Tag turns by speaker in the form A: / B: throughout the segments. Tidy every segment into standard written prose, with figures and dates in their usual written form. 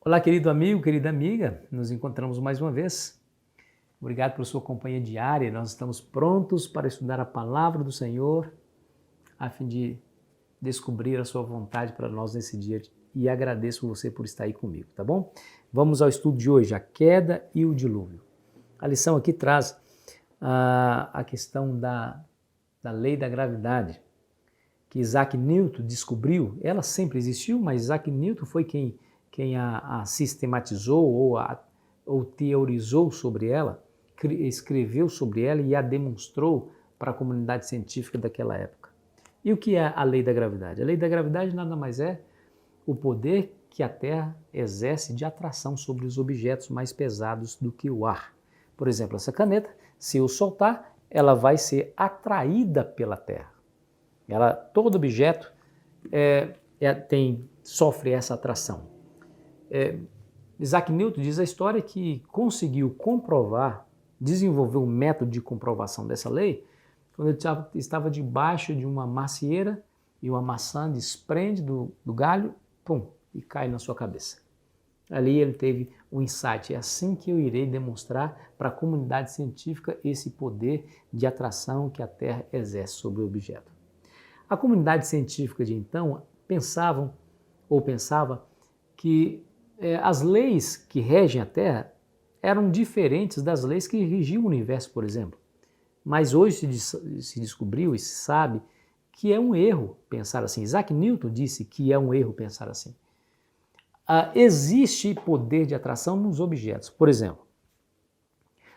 A: Olá, querido amigo, querida amiga, nos encontramos mais uma vez. Obrigado por sua companhia diária. Nós estamos prontos para estudar a palavra do Senhor, a fim de descobrir a sua vontade para nós nesse dia. E agradeço você por estar aí comigo, tá bom? Vamos ao estudo de hoje, a queda e o dilúvio. A lição aqui traz a questão da lei da gravidade, que Isaac Newton descobriu. Ela sempre existiu, mas Isaac Newton foi quem a sistematizou ou teorizou sobre ela, escreveu sobre ela e a demonstrou para a comunidade científica daquela época. E o que é a lei da gravidade? A lei da gravidade nada mais é o poder que a Terra exerce de atração sobre os objetos mais pesados do que o ar. Por exemplo, essa caneta, se eu soltar, ela vai ser atraída pela Terra. Todo objeto sofre essa atração. Isaac Newton diz a história que conseguiu desenvolveu um método de comprovação dessa lei, quando ele estava debaixo de uma macieira e uma maçã desprende do galho, pum, e cai na sua cabeça. Ali ele teve um insight, é assim que eu irei demonstrar para a comunidade científica esse poder de atração que a Terra exerce sobre o objeto. A comunidade científica de então pensava que as leis que regem a Terra eram diferentes das leis que regiam o universo, por exemplo. Mas hoje se descobriu e se sabe que é um erro pensar assim. Isaac Newton disse que é um erro pensar assim. Existe poder de atração nos objetos. Por exemplo,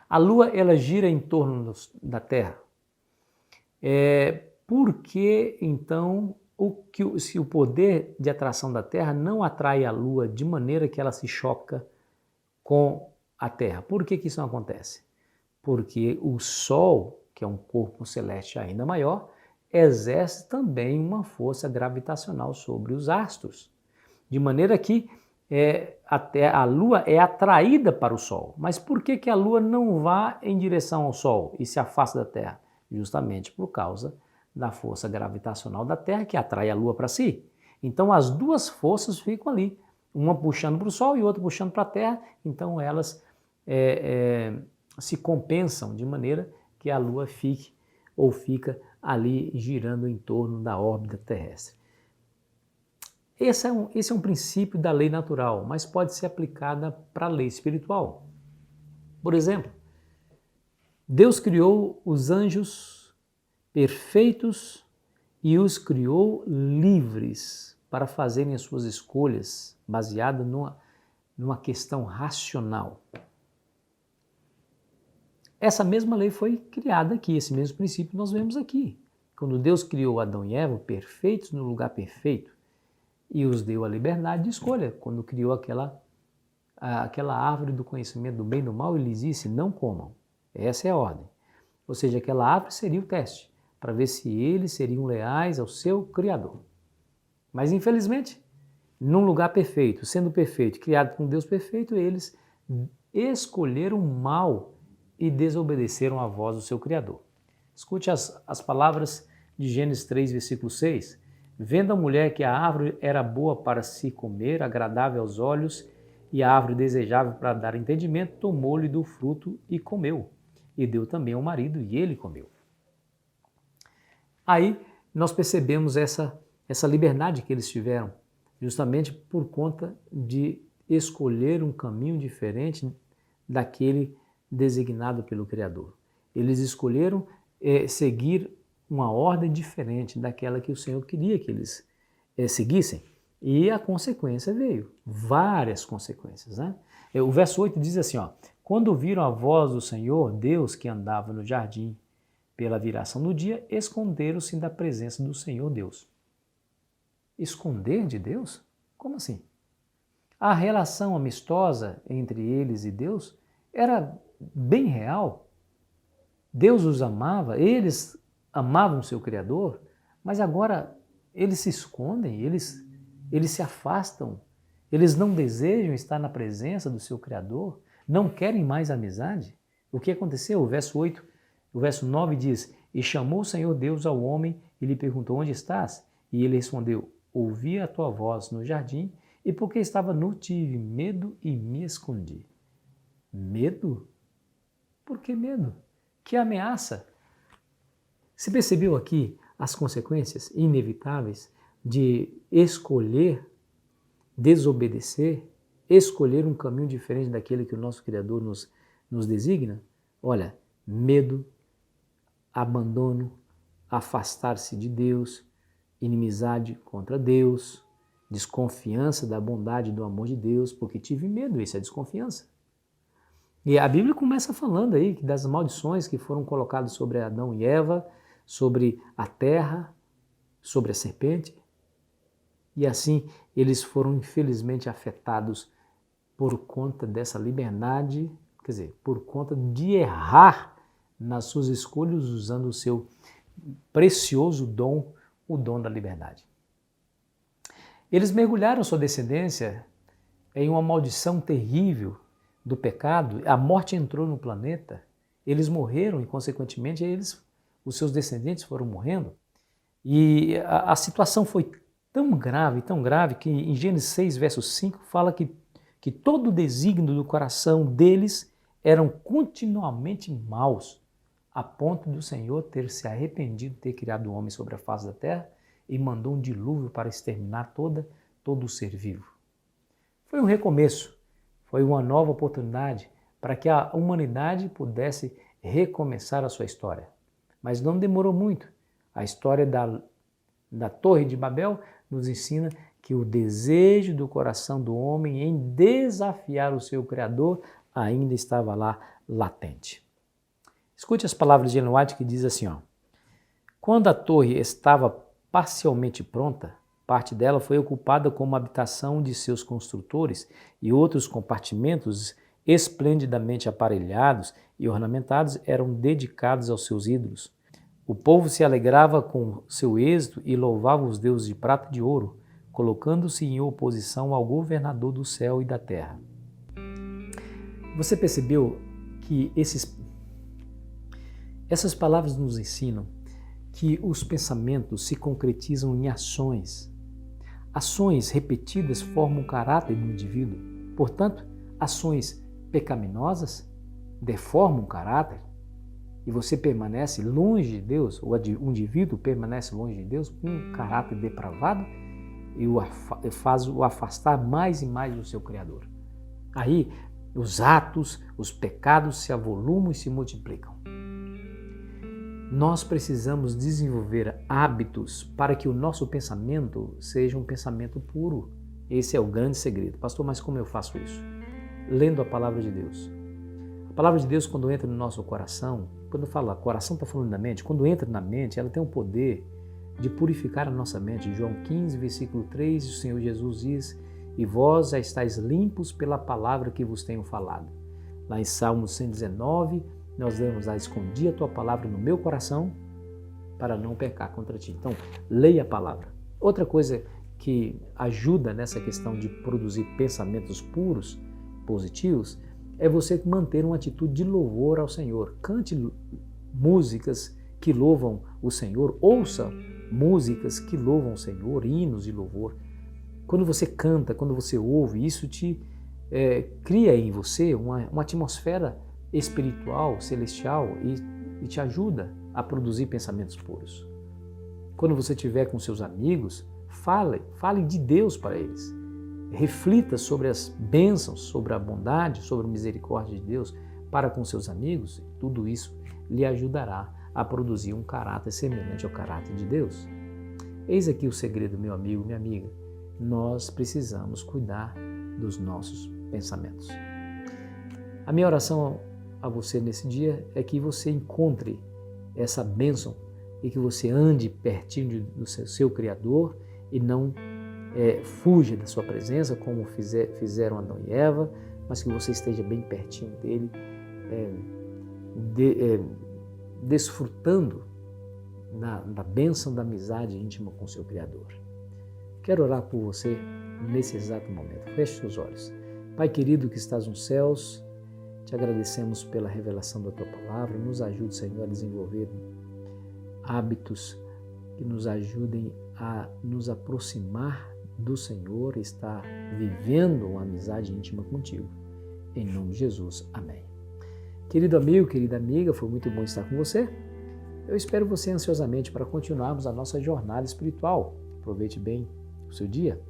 A: a Lua ela gira em torno da Terra. Por que então se o poder de atração da Terra não atrai a Lua de maneira que ela se choca com a Terra? Por que isso não acontece? Porque o Sol, que é um corpo celeste ainda maior, exerce também uma força gravitacional sobre os astros, de maneira que a Lua é atraída para o Sol. Mas por que a Lua não vai em direção ao Sol e se afasta da Terra? Justamente por causa da força gravitacional da Terra que atrai a Lua para si. Então as duas forças ficam ali, uma puxando para o Sol e outra puxando para a Terra, então elas se compensam de maneira que a Lua fica ali girando em torno da órbita terrestre. Esse é um princípio da lei natural, mas pode ser aplicada para a lei espiritual. Por exemplo, Deus criou os anjos perfeitos e os criou livres para fazerem as suas escolhas baseadas numa questão racional. Essa mesma lei foi criada aqui, esse mesmo princípio nós vemos aqui. Quando Deus criou Adão e Eva perfeitos no lugar perfeito e os deu a liberdade de escolha, quando criou aquela árvore do conhecimento do bem e do mal, ele lhes disse, não comam. Essa é a ordem. Ou seja, aquela árvore seria o teste, para ver se eles seriam leais ao seu Criador. Mas, infelizmente, num lugar perfeito, sendo perfeito, criado por um Deus perfeito, eles escolheram o mal e desobedeceram à voz do seu Criador. Escute as palavras de Gênesis 3, versículo 6. Vendo a mulher que a árvore era boa para se comer, agradável aos olhos, e a árvore desejável para dar entendimento, tomou-lhe do fruto e comeu. E deu também ao marido, e ele comeu. Aí nós percebemos essa liberdade que eles tiveram, justamente por conta de escolher um caminho diferente daquele designado pelo Criador. Eles escolheram seguir uma ordem diferente daquela que o Senhor queria que eles seguissem. E a consequência veio, várias consequências, né? O verso 8 diz assim, quando ouviram a voz do Senhor, Deus que andava no jardim, pela viração do dia, esconderam-se da presença do Senhor Deus. Esconder de Deus? Como assim? A relação amistosa entre eles e Deus era bem real. Deus os amava, eles amavam o seu Criador, mas agora eles se escondem, eles se afastam, eles não desejam estar na presença do seu Criador, não querem mais amizade. O que aconteceu? O verso 9 diz, e chamou o Senhor Deus ao homem e lhe perguntou, onde estás? E ele respondeu, ouvi a tua voz no jardim E porque estava nu, tive medo e me escondi. Medo? Por que medo? Que ameaça? Você percebeu aqui as consequências inevitáveis de escolher desobedecer, escolher um caminho diferente daquele que o nosso Criador nos designa? Olha, medo, abandono, afastar-se de Deus, inimizade contra Deus, desconfiança da bondade e do amor de Deus, porque tive medo, isso é desconfiança. E a Bíblia começa falando aí das maldições que foram colocadas sobre Adão e Eva, sobre a terra, sobre a serpente. E assim eles foram infelizmente afetados por conta dessa liberdade, quer dizer, por conta de errar nas suas escolhas usando o seu precioso dom, o dom da liberdade. Eles mergulharam sua descendência em uma maldição terrível do pecado, a morte entrou no planeta, eles morreram e, consequentemente, os seus descendentes foram morrendo. E a situação foi tão grave, que em Gênesis 6, verso 5, fala que todo o desígnio do coração deles eram continuamente maus, a ponto do Senhor ter se arrependido de ter criado o homem sobre a face da terra e mandou um dilúvio para exterminar todo o ser vivo. Foi um recomeço, foi uma nova oportunidade para que a humanidade pudesse recomeçar a sua história. Mas não demorou muito. A história da Torre de Babel nos ensina que o desejo do coração do homem em desafiar o seu Criador ainda estava lá latente. Escute as palavras de Ellen White, que diz assim, quando a torre estava parcialmente pronta, parte dela foi ocupada como habitação de seus construtores e outros compartimentos esplendidamente aparelhados e ornamentados eram dedicados aos seus ídolos. O povo se alegrava com seu êxito e louvava os deuses de prata e de ouro, colocando-se em oposição ao governador do céu e da terra. Você percebeu que essas palavras nos ensinam que os pensamentos se concretizam em ações. Ações repetidas formam o caráter do indivíduo. Portanto, ações pecaminosas deformam o caráter e você permanece longe de Deus, ou o indivíduo permanece longe de Deus com um caráter depravado e faz o afastar mais e mais do seu Criador. Aí, os atos, os pecados se avolumam e se multiplicam. Nós precisamos desenvolver hábitos para que o nosso pensamento seja um pensamento puro. Esse é o grande segredo. Pastor, mas como eu faço isso? Lendo a palavra de Deus. A palavra de Deus, quando entra no nosso coração, quando fala coração, está falando da mente, quando entra na mente, ela tem o poder de purificar a nossa mente. João 15, versículo 3, o Senhor Jesus diz, e vós já estáis limpos pela palavra que vos tenho falado. Lá em Salmos 119, nós lemos, escondi a tua palavra no meu coração para não pecar contra ti. Então, leia a palavra. Outra coisa que ajuda nessa questão de produzir pensamentos puros, positivos, é você manter uma atitude de louvor ao Senhor. Cante músicas que louvam o Senhor, ouça músicas que louvam o Senhor, hinos de louvor. Quando você canta, quando você ouve, isso te cria em você uma atmosfera espiritual, celestial e te ajuda a produzir pensamentos puros. Quando você estiver com seus amigos, fale de Deus para eles. Reflita sobre as bênçãos, sobre a bondade, sobre a misericórdia de Deus para com seus amigos. Tudo isso lhe ajudará a produzir um caráter semelhante ao caráter de Deus. Eis aqui o segredo, meu amigo, minha amiga. Nós precisamos cuidar dos nossos pensamentos. A minha oração a você nesse dia é que você encontre essa bênção e que você ande pertinho do seu Criador e não fuja da sua presença como fizeram Adão e Eva, mas que você esteja bem pertinho dele, desfrutando da bênção da amizade íntima com o seu Criador. Quero orar por você nesse exato momento. Feche seus olhos. Pai querido que estás nos céus, te agradecemos pela revelação da Tua Palavra. Nos ajude, Senhor, a desenvolver hábitos que nos ajudem a nos aproximar do Senhor, está vivendo uma amizade íntima contigo. Em nome de Jesus. Amém. Querido amigo, querida amiga, foi muito bom estar com você. Eu espero você ansiosamente para continuarmos a nossa jornada espiritual. Aproveite bem o seu dia.